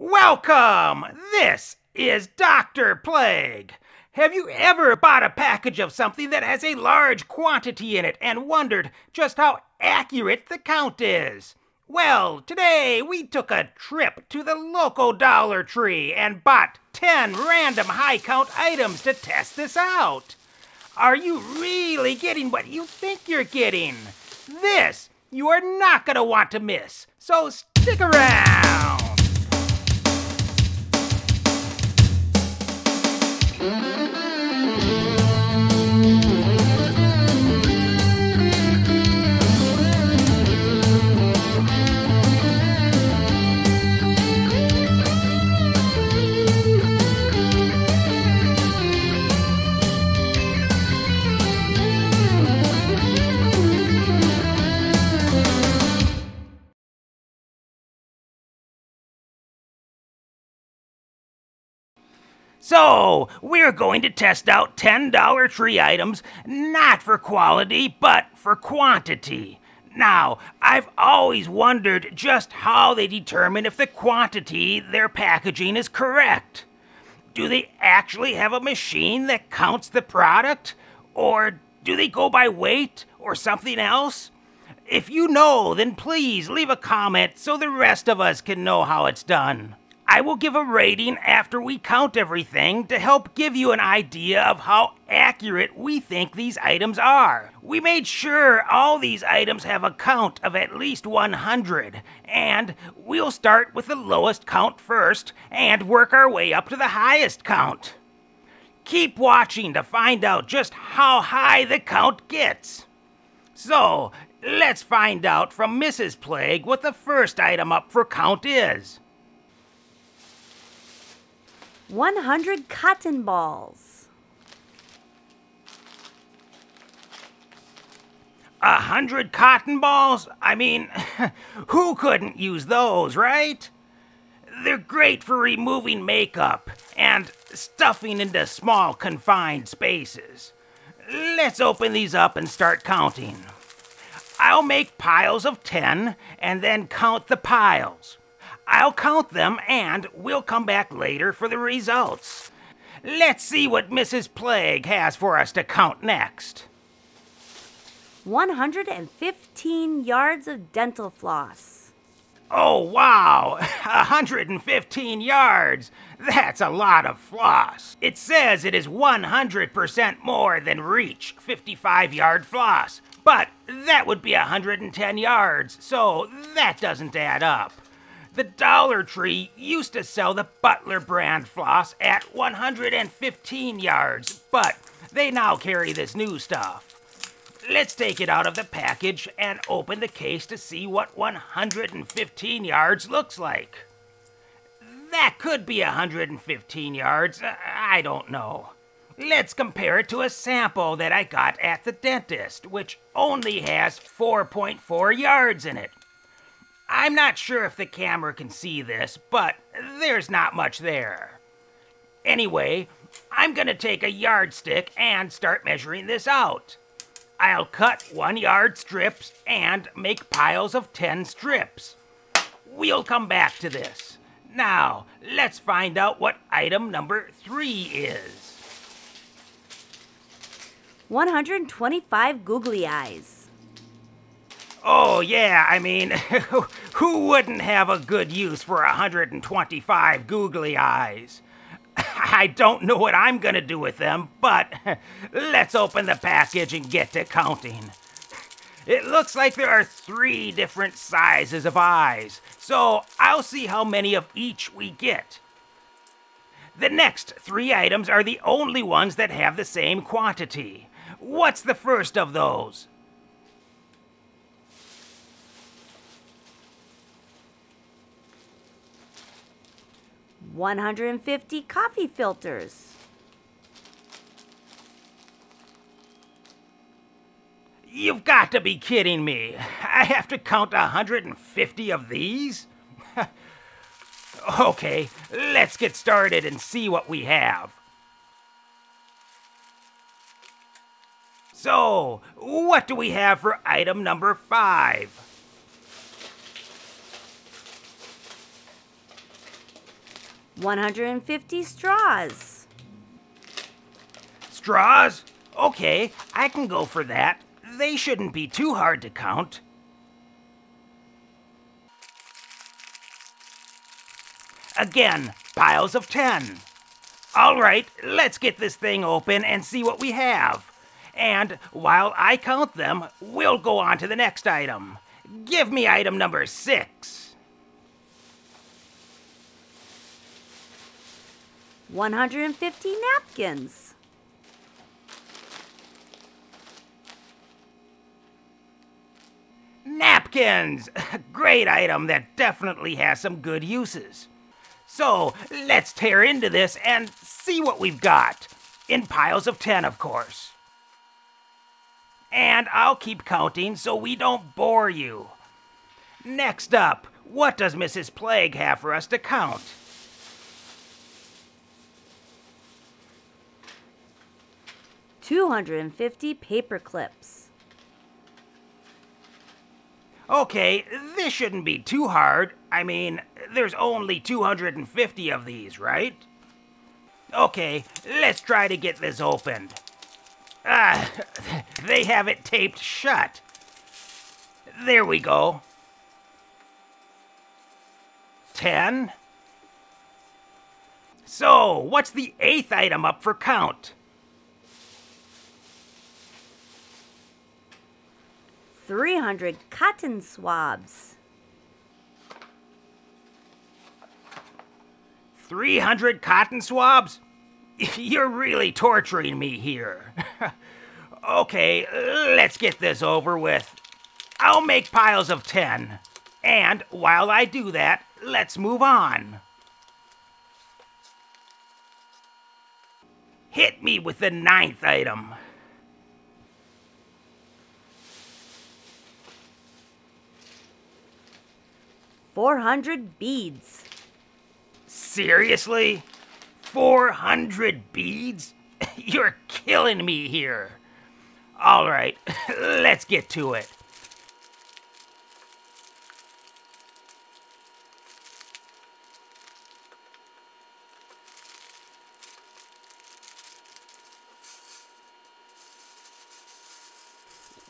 Welcome! This is Dr. Plague. Have you ever bought a package of something that has a large quantity in it and wondered just how accurate the count is? Well, today we took a trip to the local Dollar Tree and bought 10 random high count items to test this out. Are you really getting what you think you're getting? This you are not going to want to miss, so stick around. So, we're going to test out 10 Dollar Tree items, not for quality, but for quantity. Now, I've always wondered just how they determine if the quantity they're packaging is correct. Do they actually have a machine that counts the product? Or do they go by weight or something else? If you know, then please leave a comment so the rest of us can know how it's done. I will give a rating after we count everything to help give you an idea of how accurate we think these items are. We made sure all these items have a count of at least 100, and we'll start with the lowest count first and work our way up to the highest count. Keep watching to find out just how high the count gets. So, let's find out from Mrs. Plague what the first item up for count is. 100 cotton balls. 100 cotton balls? I mean, who couldn't use those, right? They're great for removing makeup and stuffing into small confined spaces. Let's open these up and start counting. I'll make piles of 10 and then count the piles. I'll count them and we'll come back later for the results. Let's see what Mrs. Plague has for us to count next. 115 yards of dental floss. Oh, wow! 115 yards! That's a lot of floss. It says it is 100% more than Reach 55-yard floss, but that would be 110 yards, so that doesn't add up. The Dollar Tree used to sell the Butler brand floss at 115 yards, but they now carry this new stuff. Let's take it out of the package and open the case to see what 115 yards looks like. That could be 115 yards, I don't know. Let's compare it to a sample that I got at the dentist, which only has 4.4 yards in it. I'm not sure if the camera can see this, but there's not much there. Anyway, I'm going to take a yardstick and start measuring this out. I'll cut 1 yard strips and make piles of 10 strips. We'll come back to this. Now, let's find out what item number 3 is. 125 googly eyes. Oh, yeah, I mean, who wouldn't have a good use for 125 googly eyes? I don't know what I'm gonna do with them, but let's open the package and get to counting. It looks like there are 3 different sizes of eyes, so I'll see how many of each we get. The next 3 items are the only ones that have the same quantity. What's the first of those? 150 coffee filters. You've got to be kidding me. I have to count 150 of these? Okay, let's get started and see what we have. So, what do we have for item number 5? 150 straws. Straws? Okay, I can go for that. They shouldn't be too hard to count. Again, piles of 10. All right, let's get this thing open and see what we have. And while I count them, we'll go on to the next item. Give me item number 6. 150 napkins. Napkins! Great item that definitely has some good uses. So let's tear into this and see what we've got. In piles of 10, of course. And I'll keep counting so we don't bore you. Next up, what does Mrs. Plague have for us to count? $250 paper clips. Okay, this shouldn't be too hard. I mean, there's only 250 of these, right? Okay, let's try to get this opened. They have it taped shut. There we go. 10. So, what's the 8th item up for count? 300 cotton swabs. 300 cotton swabs? You're really torturing me here. Okay, let's get this over with. I'll make piles of 10. And while I do that, let's move on. Hit me with the 9th item. $400 beads. Seriously? 400 beads? You're killing me here. All right, let's get to it.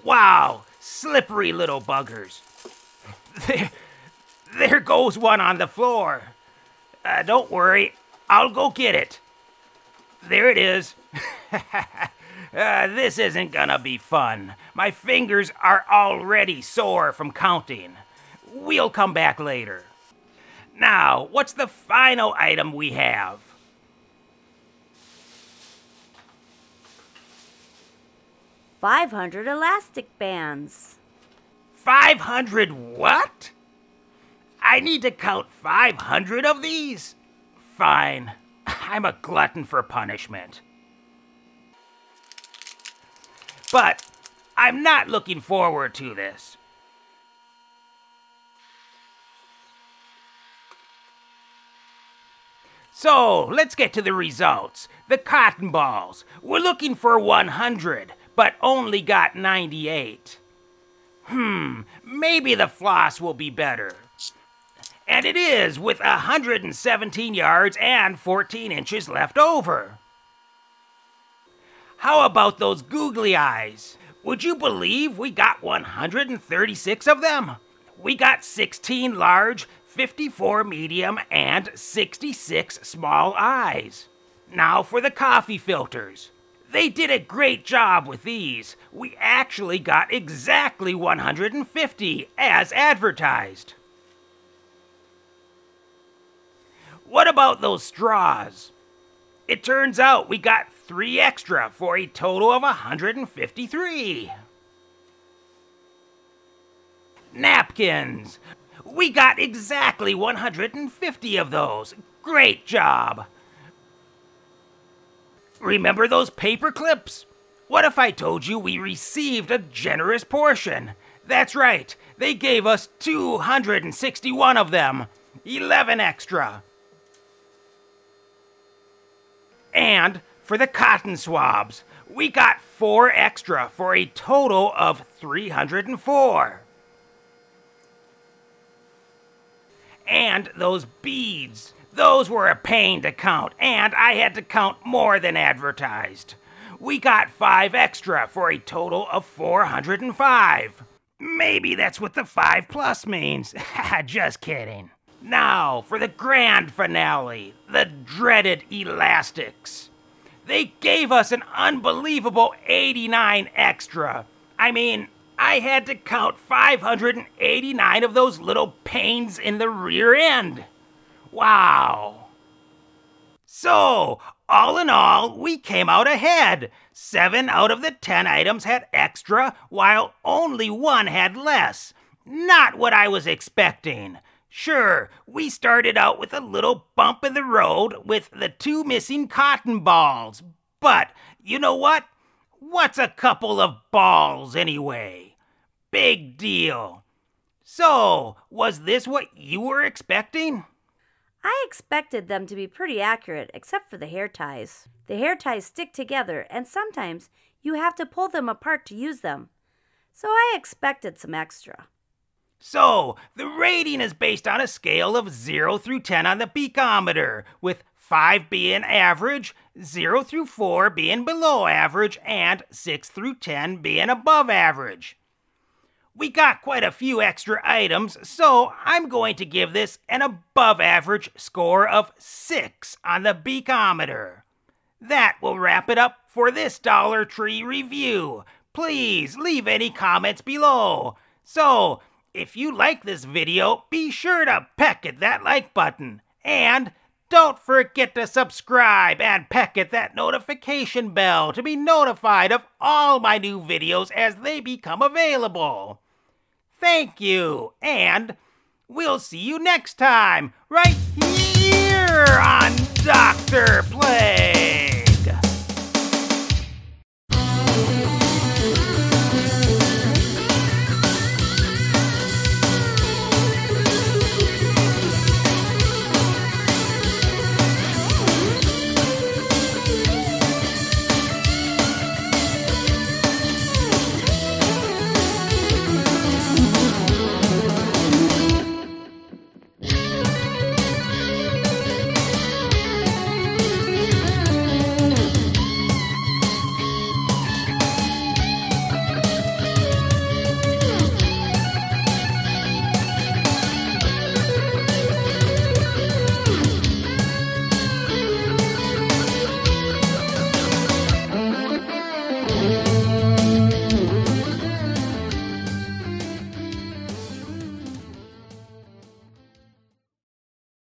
Wow, slippery little buggers. There goes one on the floor. Don't worry, I'll go get it. There it is. This isn't gonna be fun. My fingers are already sore from counting. We'll come back later. Now, what's the final item we have? $500 elastic bands. 500 what? I need to count 500 of these? Fine. I'm a glutton for punishment. But I'm not looking forward to this. So, let's get to the results. The cotton balls. We're looking for 100, but only got 98. Maybe the floss will be better. And it is, with 117 yards and 14 inches left over. How about those googly eyes? Would you believe we got 136 of them? We got 16 large, 54 medium, and 66 small eyes. Now for the coffee filters. They did a great job with these. We actually got exactly 150 as advertised. What about those straws? It turns out we got 3 extra for a total of 153. Napkins. We got exactly 150 of those. Great job. Remember those paper clips? What if I told you we received a generous portion? That's right, they gave us 261 of them. 11 extra. And for the cotton swabs, we got 4 extra for a total of 304. And those beads, Those were a pain to count, and I had to count more than advertised. We got 5 extra for a total of 405. Maybe that's what the 5 plus means. Just kidding. Now, for the grand finale, the dreaded elastics. They gave us an unbelievable 89 extra. I mean, I had to count 589 of those little pains in the rear end. Wow. So, all in all, we came out ahead. 7 out of the 10 items had extra, while only 1 had less. Not what I was expecting. Sure, we started out with a little bump in the road with the 2 missing cotton balls. But, you know what? What's a couple of balls anyway? Big deal. So, was this what you were expecting? I expected them to be pretty accurate, except for the hair ties. The hair ties stick together, and sometimes you have to pull them apart to use them. So I expected some extra. So, the rating is based on a scale of 0 through 10 on the Beakometer, with 5 being average, 0 through 4 being below average, and 6 through 10 being above average. We got quite a few extra items, so I'm going to give this an above average score of 6 on the Beakometer. That will wrap it up for this Dollar Tree review. Please leave any comments below. So, if you like this video, be sure to peck at that like button. And don't forget to subscribe and peck at that notification bell to be notified of all my new videos as they become available. Thank you, and we'll see you next time, right here.